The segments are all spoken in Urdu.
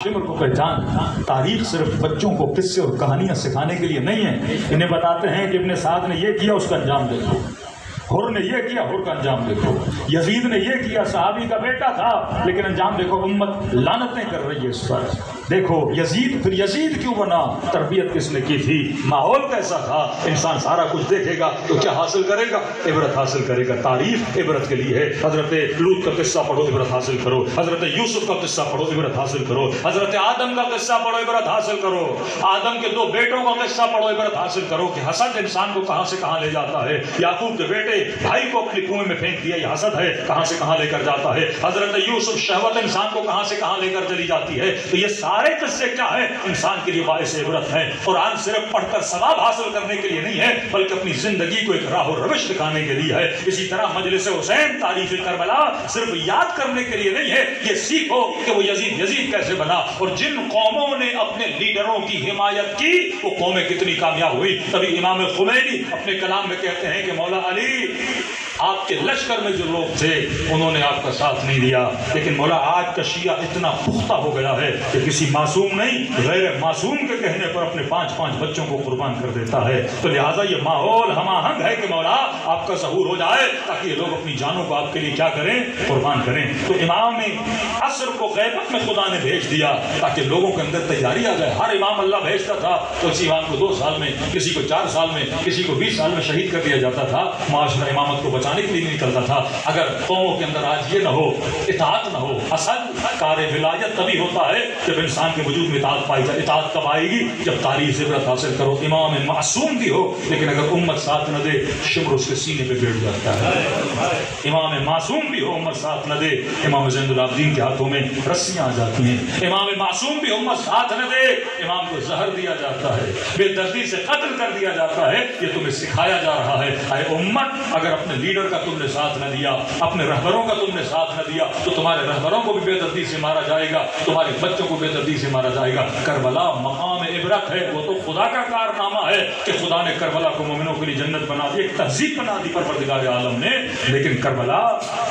شمر کو پہچان تاریخ صرف بچوں کو قصے اور کہانیاں سکھانے کے لیے نہیں ہے. انہیں بتاتے ہیں کہ ابن سعد نے یہ کیا، اس کا انجام دیکھو. حر نے یہ کیا، حر کا انجام دیکھو. یزید نے یہ کیا، صحابی کا بیٹا تھا، لیکن انجام دیکھو. امت لعنتیں کر رہی ہے اس پر. دیکھو یزید، پھر یزید کیوں بنا؟ تربیت کس نے کی تھی؟ ماحول کیسا تھا؟ انسان سارا کچھ دیکھے گا تو کیا حاصل کرے گا؟ عبرت حاصل کرے گا. تاریخ عبرت کے لیے ہے. حضرت لوط کا قصہ پڑھو، عبرت حاصل کرو. حضرت یوسف کا قصہ پڑھو، عبرت حاصل کرو. حضرت آدم کا قصہ پڑھو، عبرت حاصل کرو. آدم کے 2 بیٹوں کا قصہ پڑھو، عبرت حاصل کرو کہ حسد انسان کو کہاں سے کہاں لے جاتا ہے. یعقوب کے بیٹے بھائی کو اپنی کنویں میں پھینک دیا، یہ حسد ہے، کہاں سے کہاں لے کر جاتا ہے. حضرت یوسف، شہوت انسان کو کہاں سے کہاں لے کر چلی جاتی ہے. تو یہ سارے قصے کیا ہے؟ انسان کے لیے باعث عبرت ہے. قرآن صرف پڑھ کر ثواب حاصل کرنے کے لیے نہیں ہے، بلکہ اپنی زندگی کو ایک راہ و روش دکھانے کے لیے ہے. اسی طرح مجلس حسین، تاریخ کربلا صرف یاد کرنے کے لیے نہیں ہے. یہ سیکھو کہ وہ یزید کیسے بنا، اور جن قوموں نے اپنے لیڈروں کی حمایت کی وہ قومیں کتنی کامیاب ہوئی. تبھی امام خمینی اپنے کلام میں کہتے ہیں کہ مولا علی، آپ کے لشکر میں جو لوگ تھے انہوں نے آپ کا ساتھ نہیں دیا، لیکن مولا آج کا شیعہ اتنا پختہ ہو گیا ہے کہ کسی معصوم نہیں، غیر معصوم کے کہنے پر اپنے 5 بچوں کو قربان کر دیتا ہے. تو لہٰذا یہ ماحول ہم آہنگ ہے کہ مولا آپ کا ظہور ہو جائے تاکہ یہ لوگ اپنی جانوں کو آپ کے لیے کیا کریں؟ قربان کریں. تو امام عصر کو غیبت میں خدا نے بھیج دیا تاکہ لوگوں کے اندر تیاری آ جائے. ہر امام اللہ بھیجتا تھا تو اسی امام کو 2 سال میں، کسی کو 4 سال میں، کسی کو 20 سال میں شہید کر دیا جاتا تھا. معاشرہ امامت کو بچانے کے لیے نہیں نکلتا تھا. اگر قوموں کے اندر آج یہ نہ ہو، اطاعت نہ ہو. اصل کار ولایت تبھی ہوتا ہے جب انسان کے وجود میں اطاعت پائی جائے. اطاعت کب آئے گی؟ جب تاریخ عبرت حاصل کرو. امام معصوم بھی ہو لیکن اگر امت ساتھ نہ دے، شمر اس کے سینے پہ بیٹھ جاتا ہے. امام معصوم بھی ہو، امت ساتھ نہ دے، امام زین العابدین کے ہاتھوں میں رسیاں آ جاتی ہیں. امام معصوم بھی امت ساتھ نہ دے، امام کو زہر دیا جاتا ہے، بے دردی سے قتل کر دیا جاتا ہے. یہ تمہیں سکھایا جا رہا ہے اے امت، اگر اپنے لیڈر کا تم نے ساتھ نہ دیا، اپنے رہبروں کا تم نے ساتھ نہ دیا تو تمہارے رہبروں کو بھی بے دردی سے مارا جائے گا، تمہارے بچوں کو بے دردی سے مارا جائے گا. کربلا مقام عبرت ہے. وہ تو خدا کا کارنامہ ہے کہ خدا نے کربلا کو مومنوں کے لیے جنت بنا دی، ایک تہذیب بنا دی پروردگار عالم نے. لیکن کربلا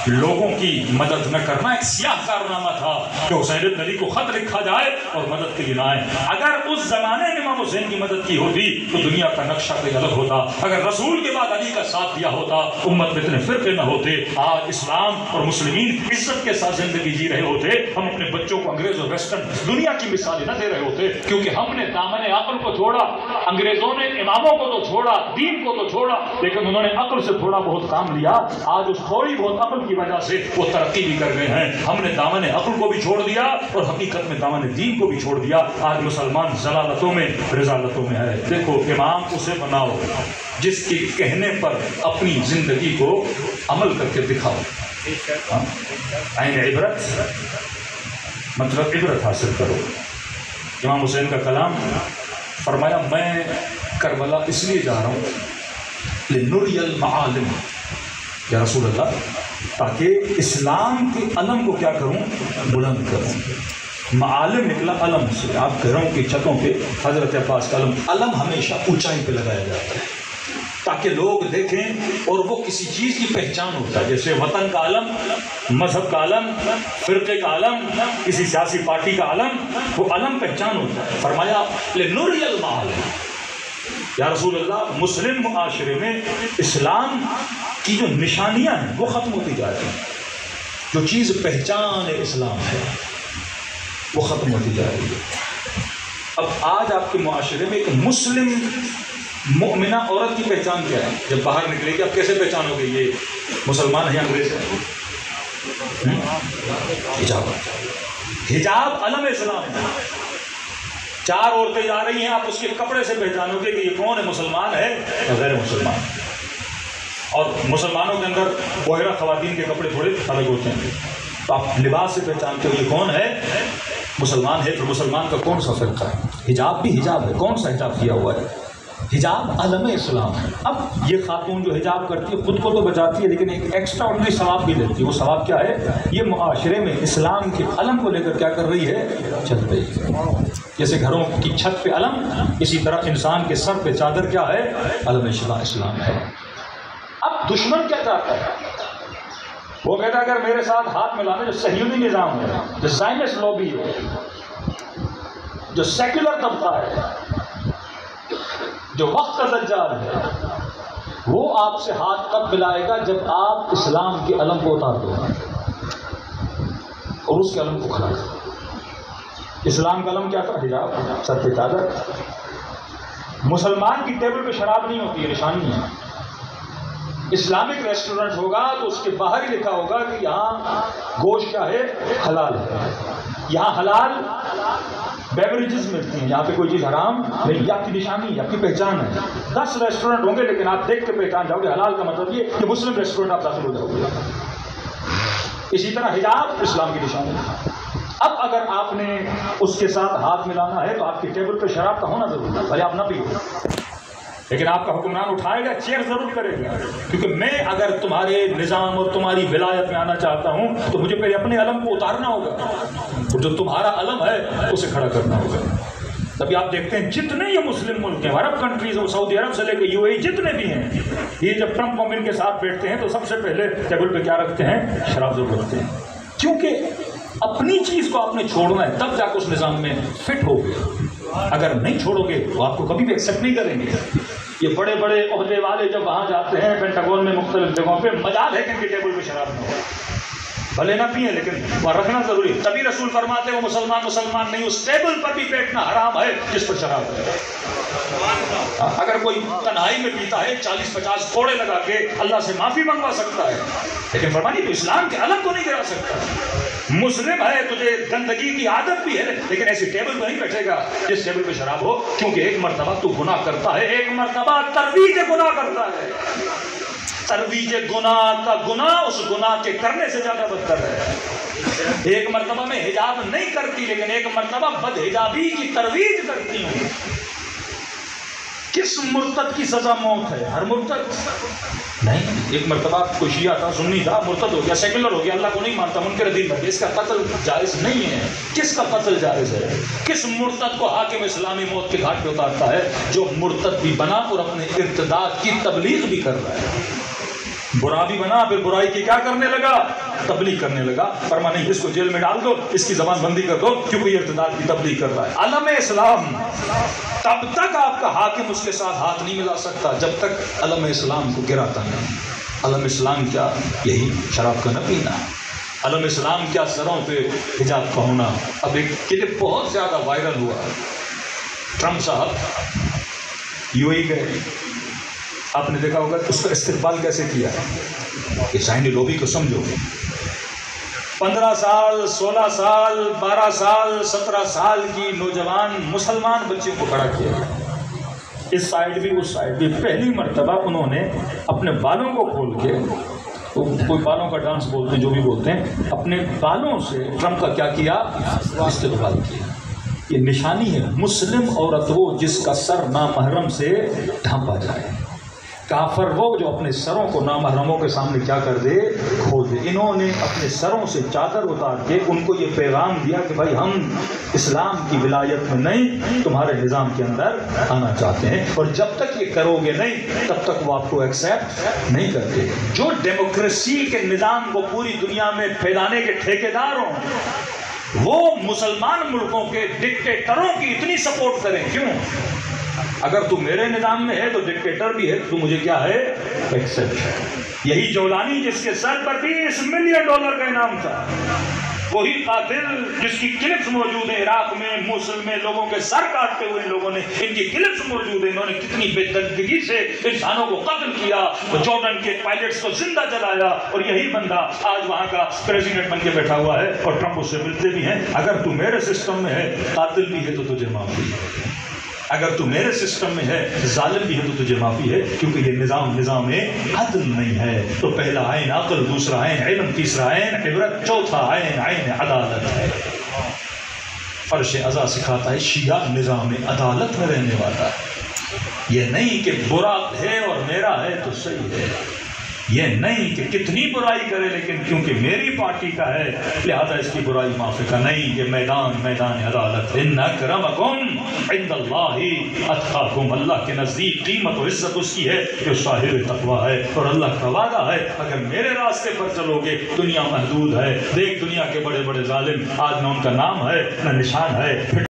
لوگوں کی مدد نہ کرنا ایک سیاہ کارنامہ تھا کہ حسین بن علی کو خط لکھا جائے اور مدد کے لیے نہ آئے. اگر اس زمانے میں امام حسین کی مدد کی ہوتی تو دنیا کا نقشہ کوئی الگ ہوتا. اگر رسول کے بعد علی کا ساتھ دیا ہوتا، امت میں اتنے فرقے نہ ہوتے. آج اسلام اور مسلمین عزت کے ساتھ زندگی جی رہے ہوتے. ہم اپنے بچوں کو انگریز اور ویسٹرن دنیا کی مثالیں نہ دے رہے ہوتے، کیونکہ ہم نے دامن عقل کو چھوڑا. انگریزوں نے اماموں کو تو چھوڑا، دین کو تو چھوڑا، لیکن انہوں نے عقل سے تھوڑا بہت کام لیا. آج اس تھوڑی بہت عقل کی وجہ سے وہ ترقی بھی کر گئے ہیں. ہم نے دامن عقل کو بھی چھوڑ دیا اور حقیقت میں دامن دین کو بھی چھوڑ دیا. آج مسلمان ضلالتوں میں، رضالتوں میں ہے. دیکھو امام اسے بناؤ جس کے کہنے پر اپنی زندگی کو عمل کر کے دکھاؤ. عین عبرت مطلب عبرت حاصل کرو. امام حسین کا کلام فرمایا، میں کربلا اس لیے جا رہا ہوں لنری المعالم، یا رسول اللہ، تاکہ اسلام کے علم کو کیا کروں؟ بلند کروں. معالم نکلا علم سے. آپ گھروں کی چھتوں پہ حضرت عباس کا علم ہمیشہ اونچائی پہ لگایا جاتا ہے تاکہ لوگ دیکھیں اور وہ کسی چیز کی پہچان ہوتا ہے. جیسے وطن کا علم، مذہب کا علم، فرقے کا علم، کسی سیاسی پارٹی کا علم، وہ علم پہچان ہوتا ہے. فرمایا لنری المعالم، یا رسول اللہ، مسلم معاشرے میں اسلام کی جو نشانیاں ہیں وہ ختم ہوتی جا رہی ہیں. جو چیز پہچان اسلام ہے وہ ختم ہوتی جا رہی ہے. اب آج آپ کے معاشرے میں ایک مسلم مؤمنہ عورت کی پہچان کیا ہے؟ جب باہر نکلے گی آپ کیسے پہچانو گے یہ مسلمان ہے یا انگریز ہے؟ حجاب. حجاب علم اسلام ہے. 4 عورتیں جا رہی ہیں، آپ اس کے کپڑے سے پہچانو گے کہ یہ کون ہے، مسلمان ہے یا غیر مسلمان. اور مسلمانوں کے اندر بحیرہ خواتین کے کپڑے تھوڑے الگ ہوتے ہیں، تو آپ لباس سے پہچانتے ہو یہ کون ہے، مسلمان ہے. پھر مسلمان کا کون سا فرقہ ہے؟ حجاب بھی حجاب ہے. کون سا حجاب کیا ہوا ہے؟ حجاب علم اسلام ہے. اب یہ خاتون جو حجاب کرتی ہے خود کو تو بچاتی ہے لیکن ایک ایکسٹرا آرڈنری ثواب بھی لیتی ہے. وہ ثواب کیا ہے؟ یہ معاشرے میں اسلام کے علم کو لے کر کیا کر رہی ہے؟ چل رہی ہے. جیسے گھروں کی چھت پہ علم، اسی طرح انسان کے سر پہ چادر کیا ہے؟ علم اسلام ہے. اب دشمن کیا چاہتا ہے؟ وہ کہتا ہے اگر میرے ساتھ ہاتھ ملانا جو صہیونی نظام ہے، جو زائنسٹ لابی ہے، جو سیکولر طبقہ ہے، جو وقت کا دجال ہے، وہ آپ سے ہاتھ کب ملائے گا؟ جب آپ اسلام کے علم کو اتار دو اور اس کے علم کو کھڑا کرو۔ اسلام کا علم کیا تھا؟ حجاب، سر پہ چادر۔ مسلمان کی ٹیبل پہ شراب نہیں ہوتی ہے، نشانی ہے۔ اسلامک ریسٹورنٹ ہوگا تو اس کے باہر ہی لکھا ہوگا کہ یہاں گوشت کیا ہے؟ حلال ہے، یہاں حلال بیوریجز ملتی ہیں، یہاں پہ کوئی چیز حرام نہیں۔ یہ آپ کی نشانی ہے، آپ کی پہچان ہے۔ 10 ریسٹورنٹ ہوں گے لیکن آپ دیکھ کے پہچان جاؤ گے حلال کا مطلب یہ کہ مسلم ریسٹورنٹ آپ داخل ہو جاؤ گے۔ اسی طرح حجاب اسلام کی نشانی ہے۔ اب اگر آپ نے اس کے ساتھ ہاتھ ملانا ہے تو آپ کی ٹیبل پہ شراب کا ہونا ضروری ہے، بھلے آپ نہ پیو، لیکن آپ کا حکمران اٹھائے گا، چیئر ضرور کرے گا، کیونکہ میں اگر تمہارے نظام اور تمہاری ولایت میں آنا چاہتا ہوں تو مجھے پہلے اپنے علم کو اتارنا ہوگا، اور جو تمہارا علم ہے اسے کھڑا کرنا ہوگا۔ تبھی آپ دیکھتے ہیں جتنے یہ مسلم ملک ہیں، عرب کنٹریز اور سعودی عرب سے لے کے UAE جتنے بھی ہیں، یہ جب ٹرمپ مومن کے ساتھ بیٹھتے ہیں تو سب سے پہلے ٹیبل پہ کیا رکھتے ہیں؟ شراب ضرور رکھتے ہیں، کیونکہ اپنی چیز کو آپ نے چھوڑنا ہے، تب جا کے اس نظام میں فٹ ہو گئے۔ اگر نہیں چھوڑو گے تو آپ کو کبھی بھی ایکسیپٹ نہیں کریں گے۔ یہ بڑے بڑے عہدے والے جب وہاں جاتے ہیں پینٹاگون میں مختلف جگہوں پہ، مجال ہے کہ ان کے ٹیبل پہ شراب نہ ہو، بھلے نہ پیئیں لیکن وہاں رکھنا ضروری ہے۔ تبھی رسول فرماتے وہ مسلمان نہیں، اس ٹیبل پر بھی بیٹھنا حرام ہے جس پر شراب ہے۔ اگر کوئی تنہائی میں پیتا ہے 40-50 کوڑے لگا کے اللہ سے معافی منگوا سکتا ہے، لیکن فرمانی تو اسلام کے علم کو نہیں گرا سکتا۔ مسلم ہے، تجھے گندگی کی عادت بھی ہے، لیکن ایسی ٹیبل پہ نہیں بیٹھے گا جس ٹیبل پہ شراب ہو، کیونکہ ایک مرتبہ تو گناہ کرتا ہے، ایک مرتبہ ترویج گناہ کرتا ہے۔ ترویج گناہ کا گناہ اس گناہ کے کرنے سے زیادہ بدتر ہے۔ ایک مرتبہ میں حجاب نہیں کرتی، لیکن ایک مرتبہ بد حجابی کی ترویج کرتی ہوں۔ کس مرتد کی سزا موت ہے؟ ہر مرتد نہیں۔ ایک مرتبہ کوئی شیعہ تھا، سنی تھا، مرتد ہو گیا، سیکولر ہو گیا، اللہ کو نہیں مانتا، منکر دین بن گیا، اس کا قتل جائز نہیں ہے۔ کس کا قتل جائز ہے؟ کس مرتد کو حاکم اسلامی موت کے گھاٹ پہ اتارتا ہے؟ جو مرتد بھی بنا اور اپنے ارتداد کی تبلیغ بھی کر رہا ہے۔ برا بھی بنا، پھر برائی کی کیا کرنے لگا؟ تبلیغ کرنے لگا۔ فرما نہیں، اس کو جیل میں ڈال دو، اس کی زبان بندی کر دو، کیونکہ یہ ارتداد کی تبلیغ کر رہا ہے۔ علم اسلام، تب تک آپ کا حاکم اس کے ساتھ ہاتھ نہیں ملا سکتا جب تک علم اسلام کو گراتا نہیں۔ علم اسلام کیا؟ یہی شراب کا نہ پینا۔ علم اسلام کیا؟ سروں پہ حجاب کا ہونا۔ اب ایک کلپ بہت زیادہ وائرل ہوا، ٹرمپ صاحب UAE گئے، آپ نے دیکھا ہوگا اس کا استقبال کیسے کیا ہے کہ شاہین لوبی کو سمجھو، 15 سال 16 سال 12 سال 17 سال کی نوجوان مسلمان بچے کو کھڑا کیا، اس سائڈ بھی اس سائڈ بھی۔ پہلی مرتبہ انہوں نے اپنے بالوں کو کھول کے، کوئی بالوں کا ڈانس بولتے ہیں، جو بھی بولتے ہیں، اپنے بالوں سے ٹرمپ کا کیا کیا؟ استقبال کیا۔ یہ نشانی ہے مسلم عورت وہ جس کا سر نامحرم سے ڈھانپا جائے، کافر وہ جو اپنے سروں کو نامحرموں کے سامنے کیا کر دے؟ کھول دے۔ انہوں نے اپنے سروں سے چادر اتار کے ان کو یہ پیغام دیا کہ بھائی ہم اسلام کی ولایت میں نہیں، تمہارے نظام کے اندر آنا چاہتے ہیں، اور جب تک یہ کرو گے نہیں تب تک وہ آپ کو ایکسیپٹ نہیں کرتے۔ جو ڈیموکریسی کے نظام کو پوری دنیا میں پھیلانے کے ٹھیکیدار ہوں، وہ مسلمان ملکوں کے ڈکٹیٹروں کی اتنی سپورٹ کریں کیوں؟ اگر تو میرے نظام میں ہے تو ڈکٹیٹر بھی ہے، تو مجھے کیا ہے؟ ایکسیپٹ ہے۔ یہی جولانی جس کے سر پر $20 ملین کا انعام تھا، وہی قاتل جس کی کلپس موجود ہیں عراق میں، موصل میں لوگوں کے سر کاٹتے ہوئے لوگوں نے، ان کی کلپس موجود ہیں، انہوں نے کتنی بے دردگی سے انسانوں کو قتل کیا، جارڈن کے پائلٹس کو زندہ جلایا، اور یہی بندہ آج وہاں کا پریزیڈنٹ بن کے بیٹھا ہوا ہے، اور ٹرمپ اس سے ملتے بھی ہیں۔ اگر تو میرے سسٹم میں ہے قاتل بھی ہے تو تجھے معافی ہے، اگر تو میرے سسٹم میں ہے ظالم بھی ہے تو تجھے معافی ہے، کیونکہ یہ نظام عدل نہیں ہے۔ تو پہلا عین عقل، دوسرا عین علم، تیسرا عین عبرت، چوتھا عین عدالت ہے۔ فرش ازا سکھاتا ہے شیعہ نظام عدالت میں رہنے والا ہے، یہ نہیں کہ برا ہے اور میرا ہے تو صحیح ہے، یہ نہیں کہ کتنی برائی کرے لیکن کیونکہ میری پارٹی کا ہے لہذا اس کی برائی معافی کا نہیں۔ یہ میدان عدالت ہے۔ ان اکرمکم عند اللہ اتقاکم، اللہ کے نزدیک قیمت و عزت اس کی ہے جو صاحب تقویٰ ہے، اور اللہ کا وعدہ ہے اگر میرے راستے پر چلو گے دنیا محدود ہے۔ دیکھ دنیا کے بڑے بڑے ظالم، آج نہ ان کا نام ہے نہ نشان ہے۔